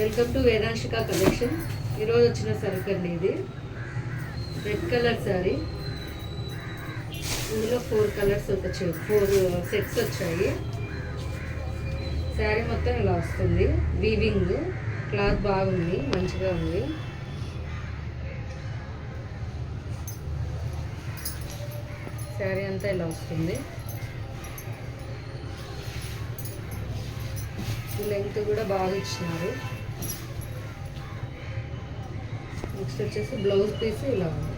Welcome to వేదాంశిక collection. ఈరోజు వచ్చిన సరుకండి ఇది రెడ్ కలర్ శారీ. ఇందులో 4 కలర్స్ వచ్చాయి, 4 సెట్స్ వచ్చాయి. శారీ మొత్తం ఇలా వస్తుంది. వీవింగ్ క్లాత్ బాగుంది, మంచిగా ఉంది. శారీ అంతా ఇలా వస్తుంది. లెంగ్త్ కూడా బాగా ఇచ్చినారు. నెక్స్ట్ వచ్చేసి బ్లౌజ్ పీస్ ఇలా ఉంది,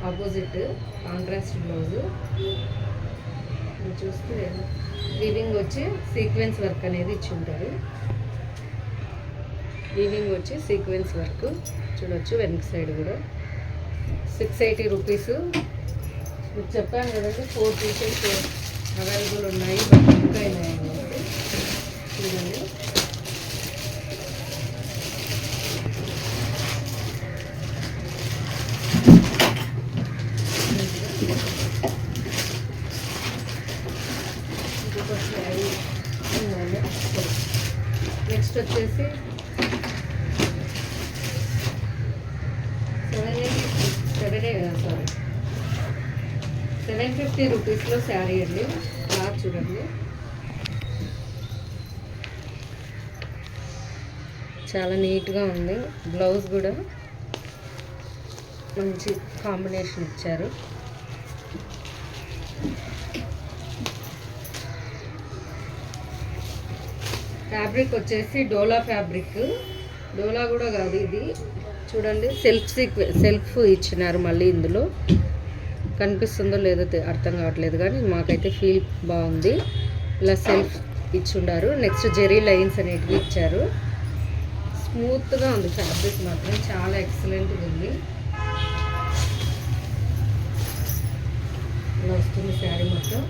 ఆపోజిట్ కాంట్రాస్ట్ బ్లౌజ్. చూస్తే వీవింగ్ వచ్చి సీక్వెన్స్ వర్క్ అనేది ఇచ్చి ఉంటారు. వీవింగ్ వచ్చి సీక్వెన్స్ వర్క్ చూడొచ్చు. వెనక సైడ్ కూడా 680 రూపీస్. మీకు చెప్పాను కదండి, 4 పీసెస్ అవైలబుల్ ఉన్నాయి, బట్ ఇంకా ఉన్నాయి. చూడండి, నెక్స్ట్ వచ్చేసి 750 రూపీస్లో శారీ అండి. క్లాత్ చూడండి, చాలా నీట్గా ఉంది. బ్లౌజ్ కూడా మంచి కాంబినేషన్ ఇచ్చారు. ఫ్యాబ్రిక్ వచ్చేసి డోలా ఫ్యాబ్రిక్. డోలా కూడా కాదు ఇది, చూడండి. సెల్ఫ్ ఇచ్చినారు. మళ్ళీ ఇందులో కనిపిస్తుందో లేదో అర్థం కావట్లేదు, కానీ మాకైతే ఫీల్ బాగుంది. ఇలా సెల్ఫ్ ఇచ్చుండారు. నెక్స్ట్ జెరీ లైన్స్ అనేటివి ఇచ్చారు. స్మూత్గా ఉంది ఫ్యాబ్రిక్, మాత్రం చాలా ఎక్సలెంట్గా ఉంది. ఇలా వస్తుంది శారీ మొత్తం.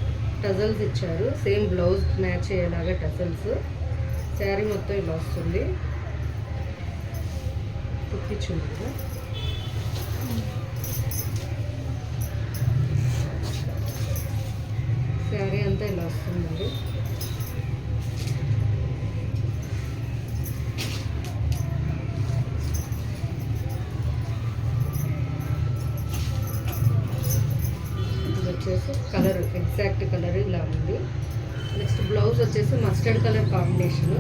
టజల్స్ ఇచ్చారు, సేమ్ బ్లౌజ్ మ్యాచ్ అయ్యేలాగా టజల్స్. శారీ మొత్తం ఇలా వస్తుంది. కుట్టించుంది కదా. శారీ అంతా ఇలా వస్తుందండి. వచ్చేసి కలర్ ఎగ్జాక్ట్ కలర్ ఇలా ఉంది. నెక్స్ట్ బ్లౌజ్ వచ్చేసి mustard colour combination.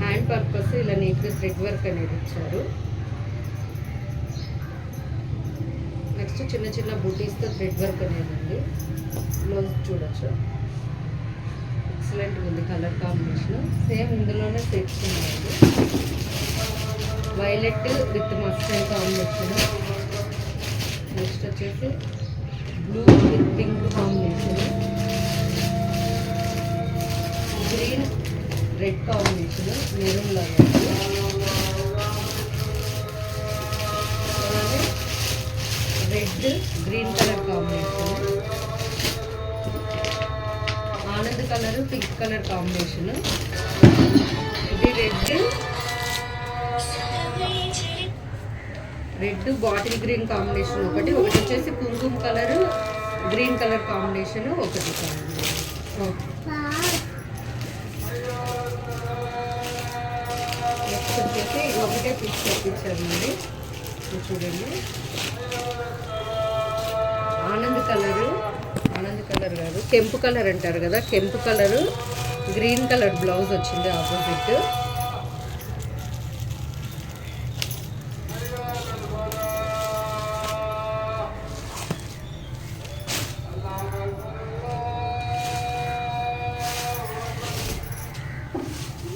Hand purpose ఇలా నీట్గా థ్రెడ్ వర్క్ అనేది ఇచ్చారు. నెక్స్ట్ చిన్న చిన్న బూటీస్తో థ్రెడ్ వర్క్ అనేది ఉంది. బ్లౌజ్ చూడొచ్చు, ఎక్సలెంట్గా ఉంది కలర్ కాంబినేషన్. సేమ్ ఇందులోనే సెట్స్ ఉన్నాయి. Violet with mustard combination. Next వచ్చేసి blue with pink combination. Green red combination, maroon లాగా. అలాగే రెడ్ గ్రీన్ కలర్ కాంబినేషన్. ఆనంద్ కలర్ పింక్ కలర్ కాంబినేషన్. ఇది రెడ్ బాటిల్ గ్రీన్ కాంబినేషన్ ఒకటి వచ్చేసి కుంకుమ కలర్ గ్రీన్ కలర్ కాంబినేషన్ ఒకటి. నెక్స్ట్ వచ్చేసి ఒకటే పిక్స్ తెప్పించారండి. చూడండి, ఆనంద్ కలర్ కాదు, కెంపు కలర్ అంటారు కదా, కెంపు కలరు గ్రీన్ కలర్ బ్లౌజ్ వచ్చింది ఆపోజిట్.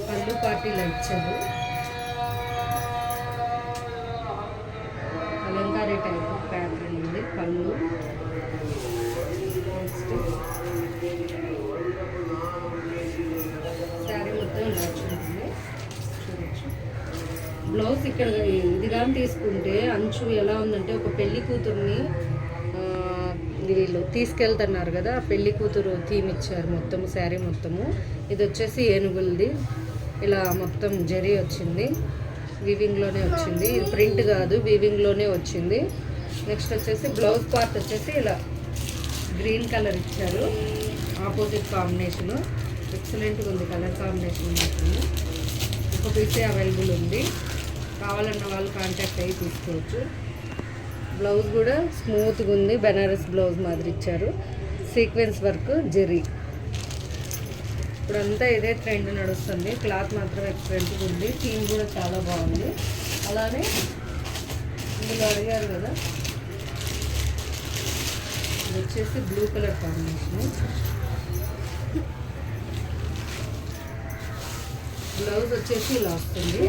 పళ్ళు పార్టీలో ఇచ్చారు. అలంకారీ టైప్ ప్యాటర్న్ ఉంది పళ్ళు. నెక్స్ట్ శారీ మొత్తం ఇలా వచ్చింది. చూడొచ్చు. బ్లౌజ్ ఇక్కడ ఇది కానీ తీసుకుంటే అంచు ఎలా ఉందంటే, ఒక పెళ్లి కూతుర్ని వీళ్ళు తీసుకెళ్తున్నారు కదా, పెళ్లి కూతురు థీమ్ ఇచ్చారు మొత్తము శారీ మొత్తము. ఇది వచ్చేసి ఏనుగులది. ఇలా మొత్తం జరీ వచ్చింది, వీవింగ్లోనే వచ్చింది. ఇది ప్రింట్ కాదు, వీవింగ్లోనే వచ్చింది. నెక్స్ట్ వచ్చేసి బ్లౌజ్ పార్ట్ వచ్చేసి ఇలా గ్రీన్ కలర్ ఇచ్చారు, ఆపోజిట్ కాంబినేషను. ఎక్సలెంట్గా ఉంది కలర్ కాంబినేషన్ మాత్రం. ఒక పీసే అవైలబుల్ ఉంది. కావాలన్న వాళ్ళు కాంటాక్ట్ అయ్యి తీసుకోవచ్చు. బ్లౌజ్ కూడా స్మూత్గా ఉంది, బెనారస్ బ్లౌజ్ మాదిరి ఇచ్చారు, సీక్వెన్స్ వర్క్ జెరీ. ఇప్పుడంతా ఇదే ట్రెండ్ నడుస్తుంది, క్లాత్ మాత్రం ఎక్సలెంట్గా ఉంది, థీమ్ కూడా చాలా బాగుంది. అలానే ఇందులో అడిగారు కదా, ఇది వచ్చేసి బ్లూ కలర్ కాంబినేషన్. బ్లౌజ్ వచ్చేసి ఇలా వస్తుంది.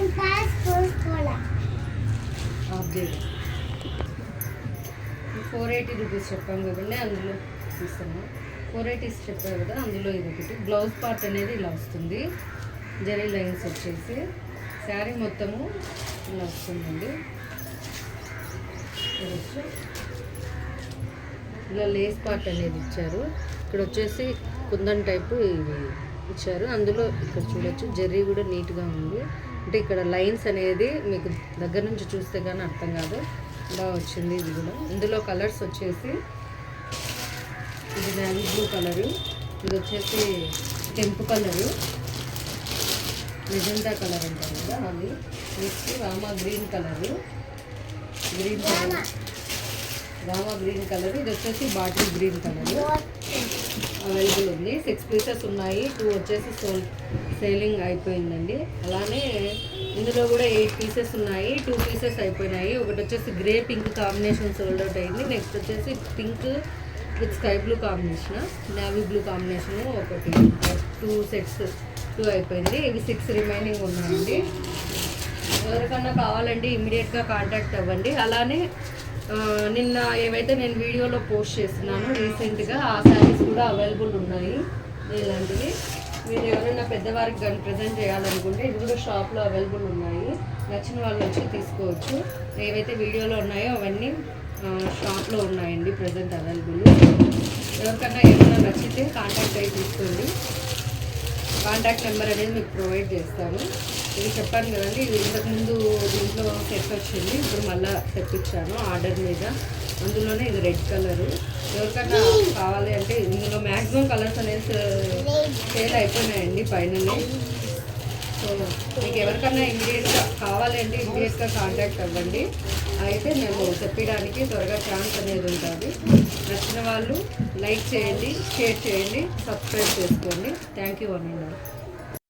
480 రూపీస్ చెప్పాము కదండి, అందులో తీస్తాము. 480 చెప్పారు కదా, అందులో ఇది ఒకటి. బ్లౌజ్ పార్ట్ అనేది ఇలా వస్తుంది, జరీ లైన్స్ వచ్చేసి. శారీ మొత్తము ఇలా వస్తుందండి. ఇలా లేస్ పార్ట్ అనేది ఇచ్చారు. ఇక్కడ వచ్చేసి కుందన్ టైపు ఇది ఇచ్చారు. అందులో ఇక్కడ చూడొచ్చు జరీ కూడా నీట్గా ఉంది. అంటే ఇక్కడ లైన్స్ అనేది మీకు దగ్గర నుంచి చూస్తే కానీ అర్థం కాదు, బాగా వచ్చింది. ఇది కూడా ఇందులో కలర్స్ వచ్చేసి ఇది నేవీ బ్లూ కలరు, ఇది వచ్చేసి కెంపు కలరు, మెజెంటా కలర్ అంటారు కదా అది, next Rama green colour, Rama green colour, ఇది వచ్చేసి బాటిల్ గ్రీన్ కలరు అవైలబుల్ ఉంది. 6 పీసెస్ ఉన్నాయి, 2 వచ్చేసి సేలింగ్ అయిపోయిందండి. అలానే ఇందులో కూడా 8 పీసెస్ ఉన్నాయి, 2 పీసెస్ అయిపోయినాయి. ఒకటి వచ్చేసి grey pink combination sold out అయింది. నెక్స్ట్ వచ్చేసి pink with sky blue combination, navy blue combination ఒకటి, 2 సెట్స్ 2 అయిపోయింది. ఇవి 6 రిమైనింగ్ ఉన్నాయండి. ఎవరికన్నా కావాలండి ఇమీడియట్గా కాంటాక్ట్ అవ్వండి. అలానే నిన్న ఏవైతే నేను వీడియోలో పోస్ట్ చేస్తున్నానో రీసెంట్గా ఆ శారీస్ కూడా అవైలబుల్ ఉన్నాయి. ఇలాంటివి మీరు ఎవరైనా పెద్దవారికి కానీ ప్రజెంట్ చేయాలనుకుంటే ఇది కూడా షాప్లో అవైలబుల్ ఉన్నాయి. నచ్చిన వాళ్ళు వచ్చి తీసుకోవచ్చు. ఏవైతే వీడియోలో ఉన్నాయో అవన్నీ షాప్లో ఉన్నాయండి ప్రజెంట్ అవైలబుల్. ఎవరికన్నా ఏమైనా నచ్చితే కాంటాక్ట్ అయ్యి తీసుకోండి. కాంటాక్ట్ నెంబర్ అనేది మీకు ప్రొవైడ్ చేస్తాను. ఇది చెప్పాను కదండి, ఇది ఇంతకుముందు దీంట్లో సెట్ వచ్చింది, ఇప్పుడు మళ్ళీ తెప్పించాను ఆర్డర్ మీద. అందులోనే ఇది రెడ్ కలరు. ఎవరికన్నా కావాలి అంటే ఇందులో మ్యాక్సిమం కలర్స్ అనేది సేల్ అయిపోయినాయండి పైననే. సో మీకు ఎవరికన్నా ఇమీడియట్గా కావాలి అంటే ఇమీడియట్గా కాంటాక్ట్ అవ్వండి. అయితే మేము చెప్పడానికి త్వరగా ఛాన్స్ అనేది ఉంటుంది. నచ్చిన వాళ్ళు లైక్ చేయండి, షేర్ చేయండి, సబ్స్క్రైబ్ చేసుకోండి. థ్యాంక్ యూ అండి.